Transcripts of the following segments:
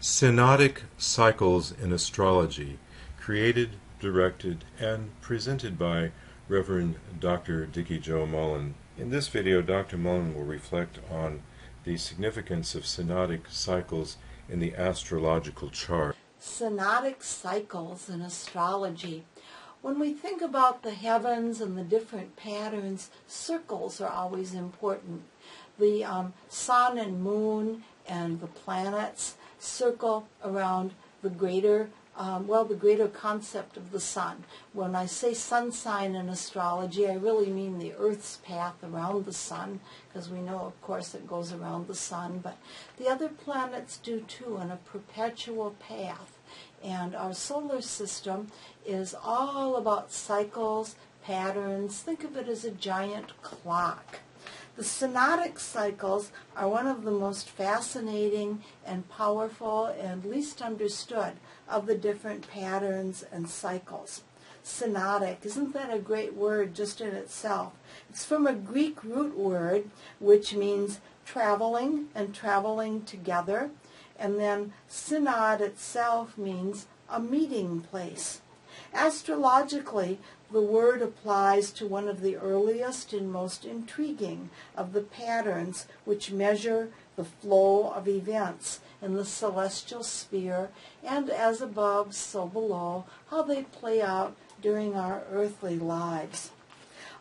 Synodic Cycles in Astrology, created, directed, and presented by Reverend Dr. Dikki Jo Mullen. In this video, Dr. Mullen will reflect on the significance of synodic cycles in the astrological chart. Synodic cycles in astrology. When we think about the heavens and the different patterns, circles are always important. The sun and moon and the planets circle around the greater concept of the sun. When I say sun sign in astrology, I really mean the Earth's path around the sun, because we know, of course, it goes around the sun, but the other planets do too, in a perpetual path. And our solar system is all about cycles, patterns. Think of it as a giant clock. The synodic cycles are one of the most fascinating and powerful and least understood of the different patterns and cycles. Synodic, isn't that a great word just in itself? It's from a Greek root word which means traveling and traveling together, and then synod itself means a meeting place. Astrologically, the word applies to one of the earliest and most intriguing of the patterns which measure the flow of events in the celestial sphere, and as above, so below, how they play out during our earthly lives.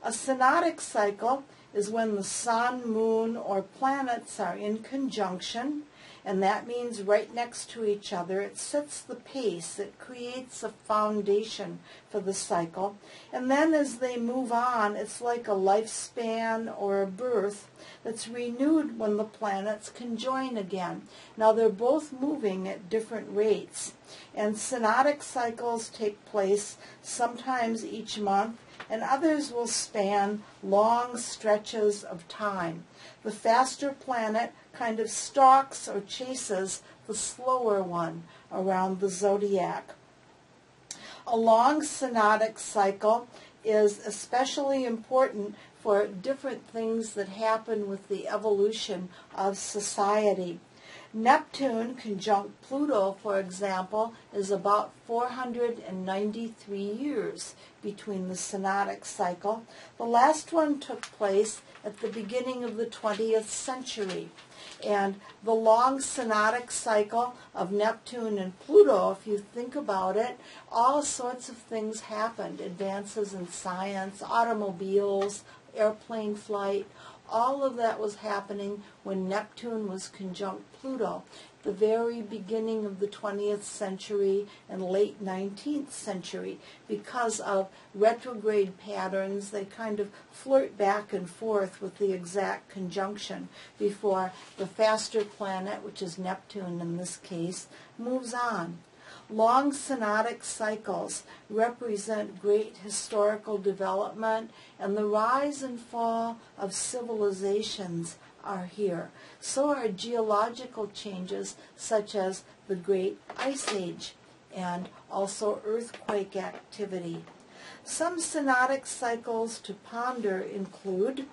A synodic cycle is when the sun, moon, or planets are in conjunction, and that means right next to each other. It sets the pace. It creates a foundation for the cycle. And then as they move on, it's like a lifespan or a birth that's renewed when the planets conjoin again. Now they're both moving at different rates. And synodic cycles take place sometimes each month, and others will span long stretches of time. The faster planet kind of stalks or chases the slower one around the zodiac. A long synodic cycle is especially important for different things that happen with the evolution of society. Neptune conjunct Pluto, for example, is about 493 years between the synodic cycle. The last one took place at the beginning of the 20th century. And the long synodic cycle of Neptune and Pluto, if you think about it, all sorts of things happened. Advances in science, automobiles, airplane flight, all of that was happening when Neptune was conjunct Pluto, the very beginning of the 20th century and late 19th century. Because of retrograde patterns, they kind of flirt back and forth with the exact conjunction before the faster planet, which is Neptune in this case, moves on. Long synodic cycles represent great historical development, and the rise and fall of civilizations are here. So are geological changes such as the Great Ice Age and also earthquake activity. Some synodic cycles to ponder include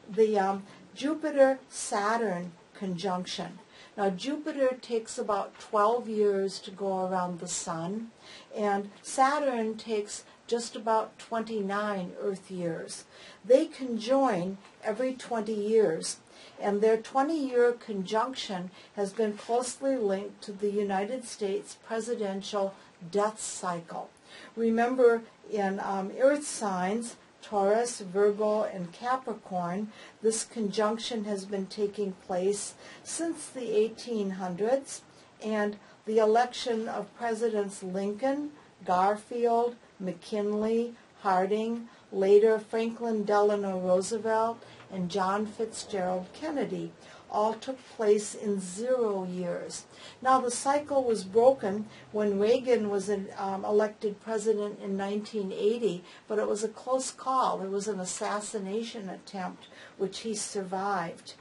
the Jupiter-Saturn conjunction. Now, Jupiter takes about 12 years to go around the sun, and Saturn takes just about 29 Earth years. They conjoin every 20 years, and their 20-year conjunction has been closely linked to the United States presidential death cycle. Remember, in Earth signs, Taurus, Virgo, and Capricorn, this conjunction has been taking place since the 1800s, and the election of Presidents Lincoln, Garfield, McKinley, Harding, later Franklin Delano Roosevelt, and John Fitzgerald Kennedy all took place in 0 years. Now, the cycle was broken when Reagan was elected president in 1980, but it was a close call. There was an assassination attempt, which he survived.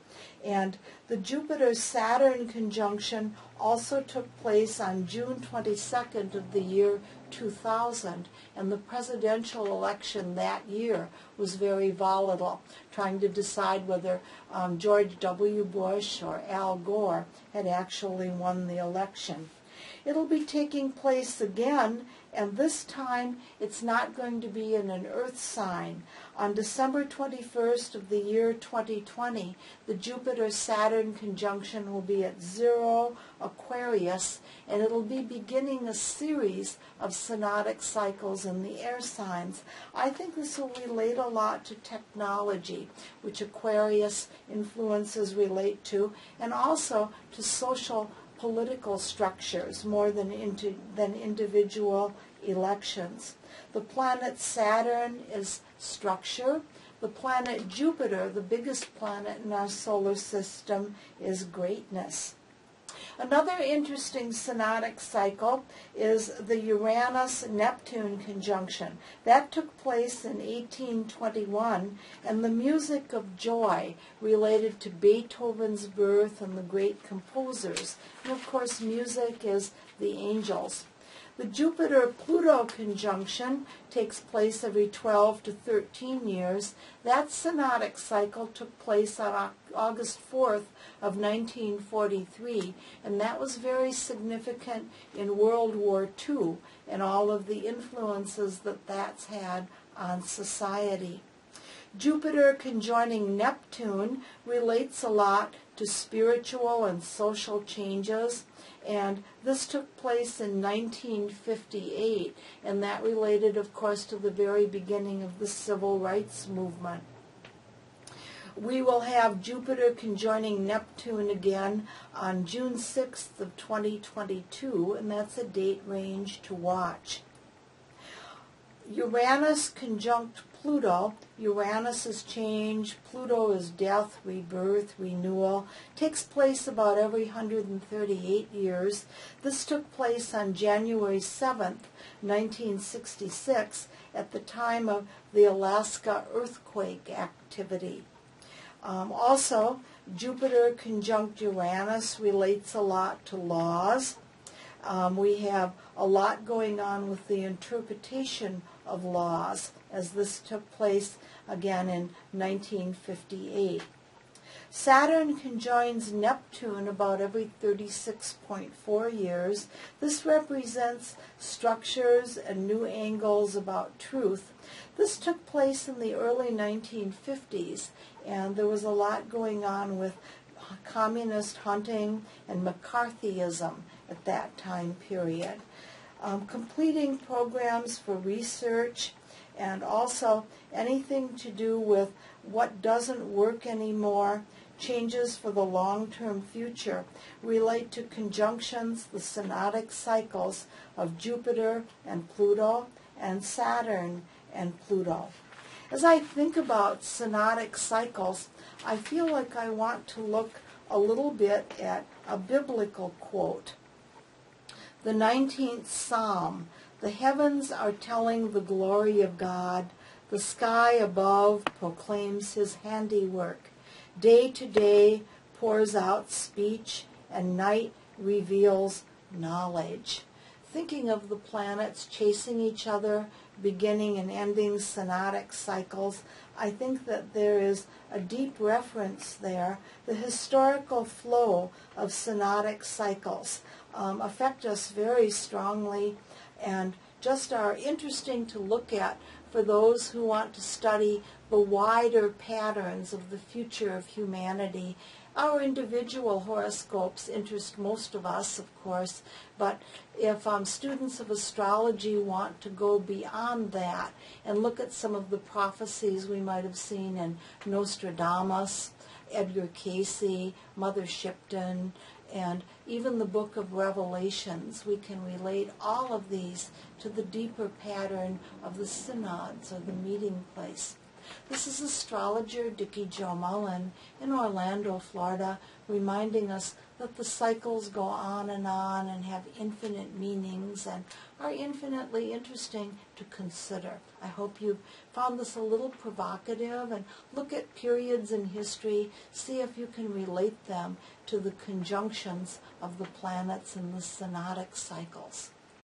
And the Jupiter-Saturn conjunction also took place on June 22nd of the year 2000, and the presidential election that year was very volatile, trying to decide whether George W. Bush or Al Gore had actually won the election. It'll be taking place again, and this time it's not going to be in an Earth sign. On December 21st of the year 2020, the Jupiter-Saturn conjunction will be at 0 Aquarius, and it'll be beginning a series of synodic cycles in the air signs. I think this will relate a lot to technology, which Aquarius influences relate to, and also to social political structures more than individual elections. The planet Saturn is structure. The planet Jupiter, the biggest planet in our solar system, is greatness. Another interesting synodic cycle is the Uranus-Neptune conjunction. That took place in 1821, and the music of joy related to Beethoven's birth and the great composers. And of course, music is the angels. The Jupiter-Pluto conjunction takes place every 12 to 13 years. That synodic cycle took place on August 4th of 1943, and that was very significant in World War II and all of the influences that that's had on society. Jupiter conjoining Neptune relates a lot to spiritual and social changes, and this took place in 1958, and that related, of course, to the very beginning of the civil rights movement. We will have Jupiter conjoining Neptune again on June 6th of 2022, and that's a date range to watch. Uranus conjunct Pluto. Uranus is change, Pluto is death, rebirth, renewal. Takes place about every 138 years. This took place on January 7th, 1966, at the time of the Alaska earthquake activity. Also, Jupiter conjunct Uranus relates a lot to laws. We have a lot going on with the interpretation of laws, as this took place again in 1958. Saturn conjoins Neptune about every 36.4 years. This represents structures and new angles about truth. This took place in the early 1950s, and there was a lot going on with communist hunting and McCarthyism at that time period. Completing programs for research, and also anything to do with what doesn't work anymore, changes for the long-term future, relate to conjunctions, the synodic cycles of Jupiter and Pluto, and Saturn and Pluto. As I think about synodic cycles, I feel like I want to look a little bit at a biblical quote. The 19th Psalm, "The heavens are telling the glory of God. The sky above proclaims his handiwork. Day to day pours out speech, and night reveals knowledge." Thinking of the planets chasing each other, beginning and ending synodic cycles, I think that there is a deep reference there. The historical flow of synodic cycles affect us very strongly and just are interesting to look at for those who want to study the wider patterns of the future of humanity. Our individual horoscopes interest most of us, of course, but if students of astrology want to go beyond that and look at some of the prophecies we might have seen in Nostradamus, Edgar Cayce, Mother Shipton, and even the book of Revelations, we can relate all of these to the deeper pattern of the synods, or the meeting place. This is astrologer Dikki Jo Mullen in Orlando, Florida, reminding us that the cycles go on and have infinite meanings and are infinitely interesting to consider. I hope you found this a little provocative, and look at periods in history, see if you can relate them to the conjunctions of the planets in the synodic cycles.